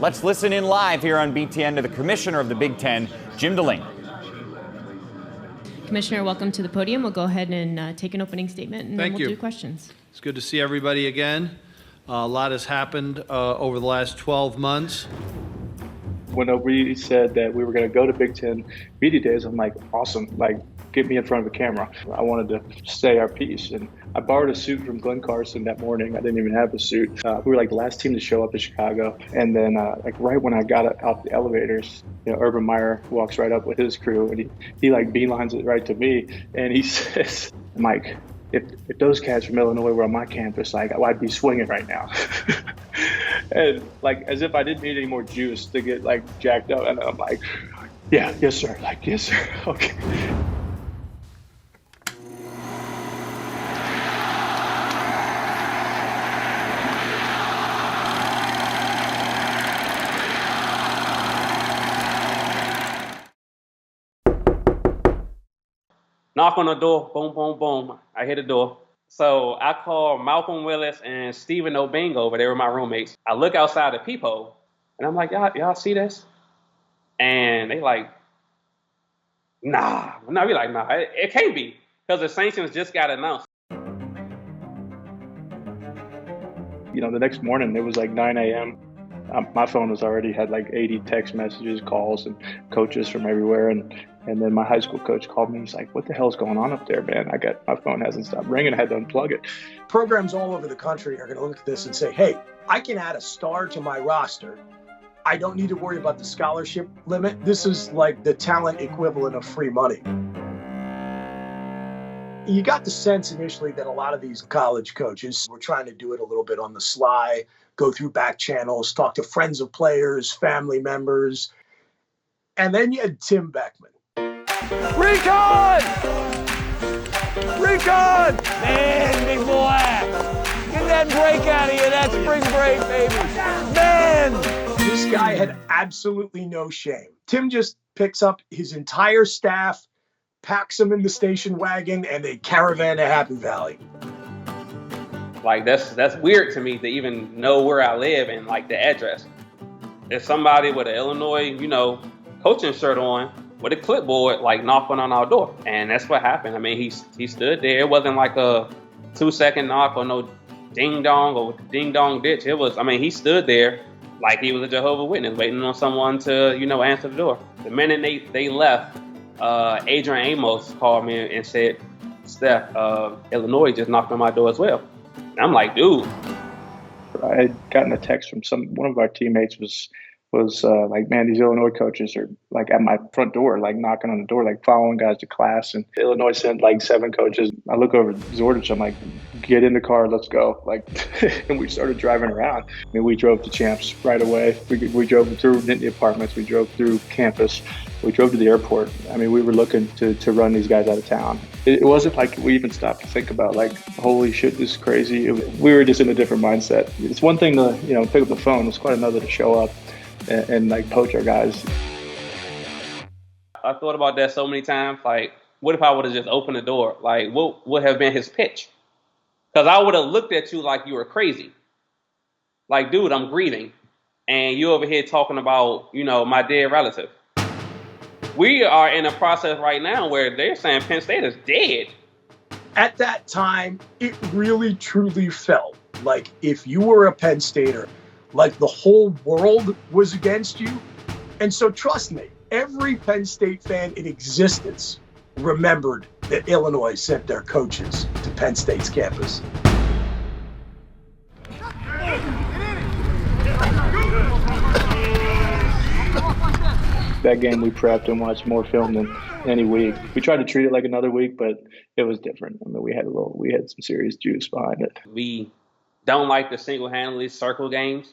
Let's listen in live here on BTN to the Commissioner of the Big Ten, Jim Delaney. Commissioner, welcome to the podium. We'll go ahead and take an opening statement, and then we'll do questions. It's good to see everybody again. A lot has happened over the last 12 months. When we said that we were going to go to Big Ten Media Days, I'm like, awesome, like, get me in front of a camera. I wanted to say our piece, and I borrowed a suit from Glenn Carson that morning. I didn't even have a suit. We were like the last team to show up to Chicago, and then like right when I got out the elevators, Urban Meyer walks right up with his crew, and he like beelines it right to me, and he says, Mike, if those cats from Illinois were on my campus, like, I'd be swinging right now. And like, as if I didn't need any more juice to get like jacked up. And I'm like, yeah, yes, sir. Like, yes, sir. Okay. Knock on the door, boom, boom, boom. I hit the door. So I called Malcolm Willis and Stephen Obeng over. They were my roommates. I look outside the peephole, and I'm like, y'all see this? And they like, nah. We like, nah, it can't be, because the sanctions just got announced. The next morning, it was like 9 a.m. My phone was already had like 80 text messages, calls, and coaches from everywhere. And then my high school coach called me. He's like, what the hell's going on up there, man? My phone hasn't stopped ringing. I had to unplug it. Programs all over the country are going to look at this and say, hey, I can add a star to my roster. I don't need to worry about the scholarship limit. This is like the talent equivalent of free money. You got the sense initially that a lot of these college coaches were trying to do it a little bit on the sly, go through back channels, talk to friends of players, family members. And then you had Tim Beckman. Recon! Recon! Man, big boy. Get that break out of here, that spring break, baby. Man! This guy had absolutely no shame. Tim just picks up his entire staff, packs them in the station wagon, and they caravan to Happy Valley. Like, that's weird to me to even know where I live and like the address. There's somebody with an Illinois, coaching shirt on, with a clipboard, like, knocking on our door. And that's what happened. I mean, he stood there. It wasn't like a 2-second knock or no ding-dong or ding-dong ditch. It was, he stood there like he was a Jehovah's Witness, waiting on someone to, answer the door. The minute they left, Adrian Amos called me and said, Steph, Illinois just knocked on my door as well. And I'm like, dude. I had gotten a text from one of our teammates was like, man, these Illinois coaches are like at my front door, like knocking on the door, like following guys to class. And Illinois sent like 7 coaches. I look over at Zordich, I'm like, get in the car, let's go. Like, and we started driving around. We drove to Champs right away. We drove through Nittany Apartments. We drove through campus. We drove to the airport. We were looking to run these guys out of town. It wasn't like we even stopped to think about like, holy shit, this is crazy. We were just in a different mindset. It's one thing to, pick up the phone. It's quite another to show up and like poach our guys. I thought about that so many times. Like, what if I would have just opened the door? Like, what would have been his pitch? Because I would have looked at you like you were crazy. Like, dude, I'm grieving. And you over here talking about, my dead relative. We are in a process right now where they're saying Penn State is dead. At that time, it really, truly felt like if you were a Penn Stater, like the whole world was against you. And so trust me, every Penn State fan in existence remembered that Illinois sent their coaches to Penn State's campus. That game we prepped and watched more film than any week. We tried to treat it like another week, but it was different. We had some serious juice behind it. We don't like to single-handedly circle games,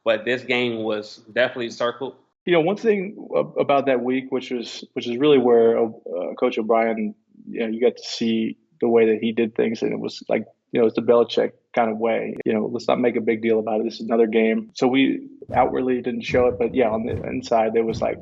but this game was definitely circled. One thing about that week, which is really where Coach O'Brien, you got to see the way that he did things, and it was like, it's the Belichick kind of way. Let's not make a big deal about it. This is another game. So we outwardly didn't show it, but yeah, on the inside, there was like,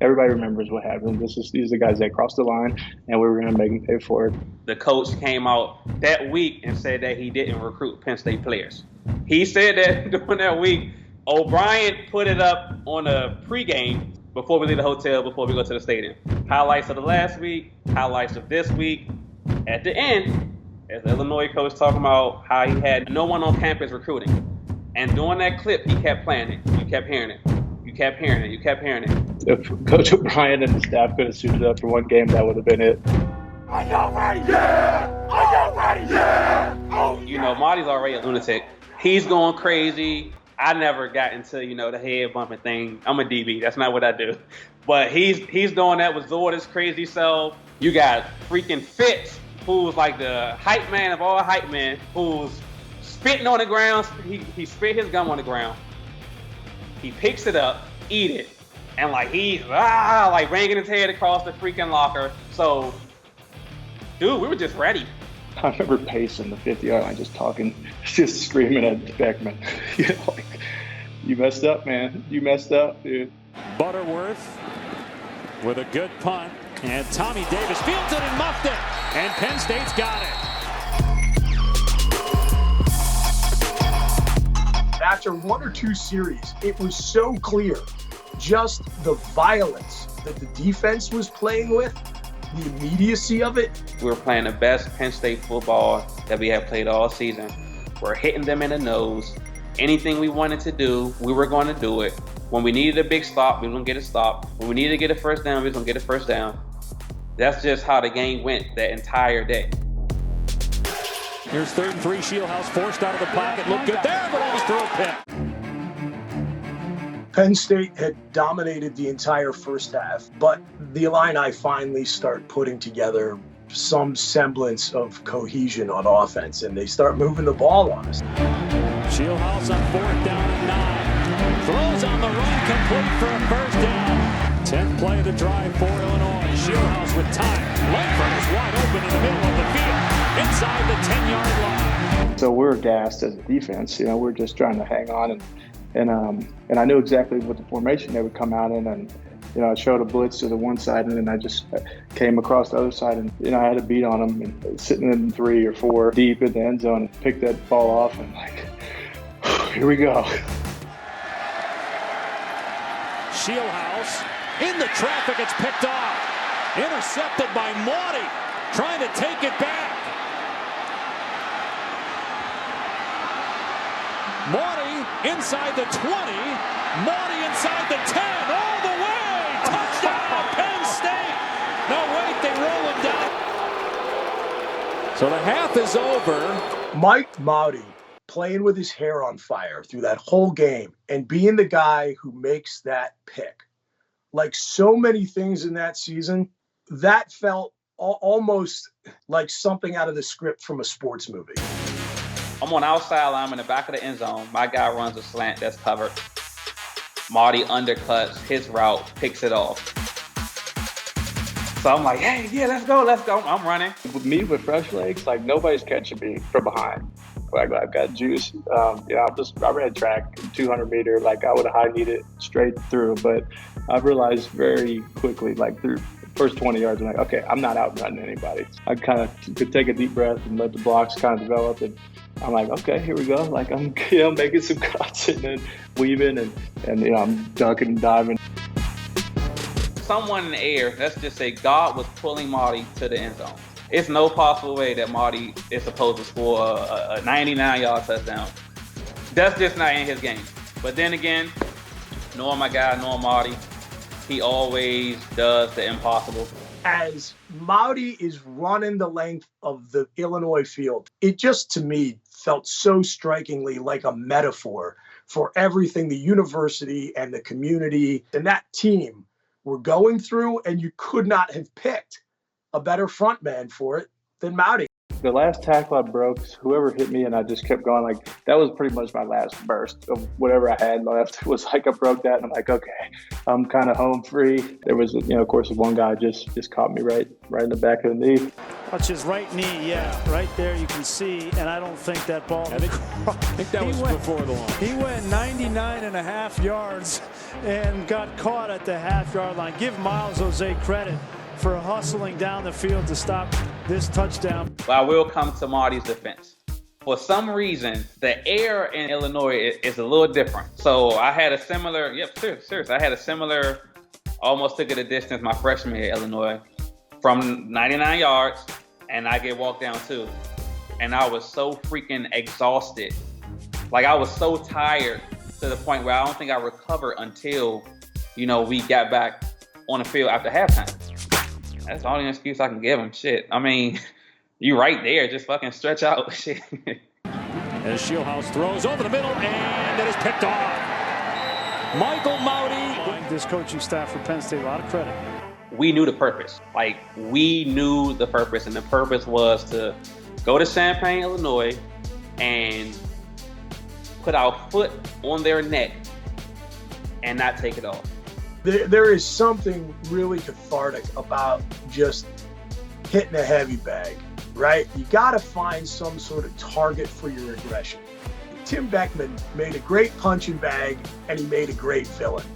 everybody remembers what happened. These are the guys that crossed the line, and we were going to make them pay for it. The coach came out that week and said that he didn't recruit Penn State players. He said that during that week O'Brien put it up on a pregame before we leave the hotel, before we go to the stadium. Highlights of the last week, highlights of this week. At the end, as the Illinois coach talking about how he had no one on campus recruiting. And during that clip, he kept playing it. You kept hearing it. You kept hearing it. You kept hearing it. If Coach O'Brien and the staff could have suited up for one game, that would have been it. Are you ready? Yeah! Are you ready? Yeah! Oh, You know, Marty's already a lunatic. He's going crazy. I never got into, you know, the head bumping thing. I'm a DB. That's not what I do. But he's doing that with Zorda's crazy self. You got freaking Fitz, who's like the hype man of all hype men, who's spitting on the ground. He spit his gum on the ground. He picks it up, eat it, and like he's like banging his head across the freaking locker. So, dude, we were just ready. I remember pacing the 50-yard line, just screaming at Beckman. You know, like, you messed up, man. You messed up, dude. Butterworth with a good punt. And Tommy Davis fields it and muffed it. And Penn State's got it. After one or two series, it was so clear just the violence that the defense was playing with, the immediacy of it. We were playing the best Penn State football that we had played all season. We're hitting them in the nose. Anything we wanted to do, we were going to do it. When we needed a big stop, we were going to get a stop. When we needed to get a first down, we were going to get a first down. That's just how the game went that entire day. Here's 3rd and 3. Shieldhouse forced out of the pocket. Looked good there, but almost threw a pick. Penn State had dominated the entire first half, but the Illini finally start putting together some semblance of cohesion on offense, and they start moving the ball on us. Shieldhouse on 4th down and 9. Throws on the run, complete for a first down. 10th play of the drive for Illinois. Shieldhouse with time. Langford is wide open in the middle of the field, inside the 10-yard line. So we're gassed as a defense. You know, we're just trying to hang on, and I knew exactly what the formation they would come out in, and you know, I showed a blitz to the one side, and then I just came across the other side, and you know, I had a beat on them, and sitting in 3 or 4 deep in the end zone, and picked that ball off, and like, here we go. Shieldhouse in the traffic, it's picked off. Intercepted by Maudie, trying to take it back. Maudie inside the 20, Maudie inside the 10, all the way, touchdown, Penn State. No, wait, they roll him down. So the half is over. Mike Maudie playing with his hair on fire through that whole game and being the guy who makes that pick. Like so many things in that season, that felt almost like something out of the script from a sports movie. I'm on outside line in the back of the end zone. My guy runs a slant that's covered. Marty undercuts his route, picks it off. So I'm like, hey, yeah, let's go. I'm running. With me with fresh legs, like nobody's catching me from behind. Like I've got juice. You know, I ran track 200 meter. Like I would have high kneed straight through, but I realized very quickly, like through the first 20 yards, I'm like, okay, I'm not outrunning anybody. I kind of could take a deep breath and let the blocks kind of develop, and I'm like, okay, here we go. Like I'm, you know, making some cuts and then weaving and you know, I'm ducking and diving. Someone in the air, let's just say God was pulling Marty to the end zone. It's no possible way that Marty is supposed to score a 99-yard touchdown. That's just not in his game. But then again, knowing my guy, knowing Marty, he always does the impossible. As Maudie is running the length of the Illinois field, it just, to me, felt so strikingly like a metaphor for everything the university and the community and that team were going through, and you could not have picked a better front man for it than Maudie. The last tackle I broke, whoever hit me, and I just kept going. Like that was pretty much my last burst of whatever I had left. It was like I broke that, and I'm like, okay, I'm kind of home free. There was, you know, of course, one guy just caught me right in the back of the knee. That's his right knee, yeah, right there you can see, and I don't think that ball. I think that was before the line. He went 99.5 yards and got caught at the half-yard line. Give Miles Jose credit for hustling down the field to stop this touchdown. But I will come to Marty's defense. For some reason, the air in Illinois is a little different. So I had a similar, seriously, I had a similar, almost took it a distance my freshman year at Illinois from 99 yards, and I get walked down too. And I was so freaking exhausted. Like, I was so tired to the point where I don't think I recovered until, we got back on the field after halftime. That's the only excuse I can give him. Shit. I mean, you right there. Just fucking stretch out. Shit. As Shieldhouse throws over the middle, and it is picked off. Michael Mauti. This coaching staff for Penn State, a lot of credit. We knew the purpose. Like, we knew the purpose, and the purpose was to go to Champaign, Illinois, and put our foot on their neck and not take it off. There is something really cathartic about just hitting a heavy bag, right? You got to find some sort of target for your aggression. Tim Beckman made a great punching bag, and he made a great villain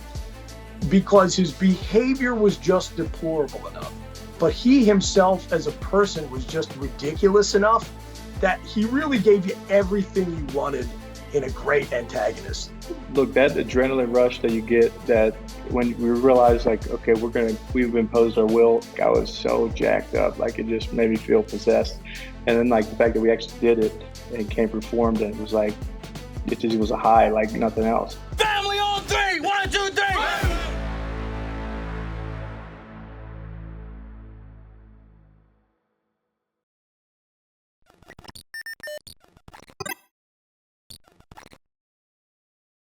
because his behavior was just deplorable enough. But he himself as a person was just ridiculous enough that he really gave you everything you wanted in a great antagonist. Look, that adrenaline rush that you get, that when we realized, like, okay, we've imposed our will, I was so jacked up, like it just made me feel possessed. And then, like, the fact that we actually did it and came performed, and it was like, it just was a high like nothing else.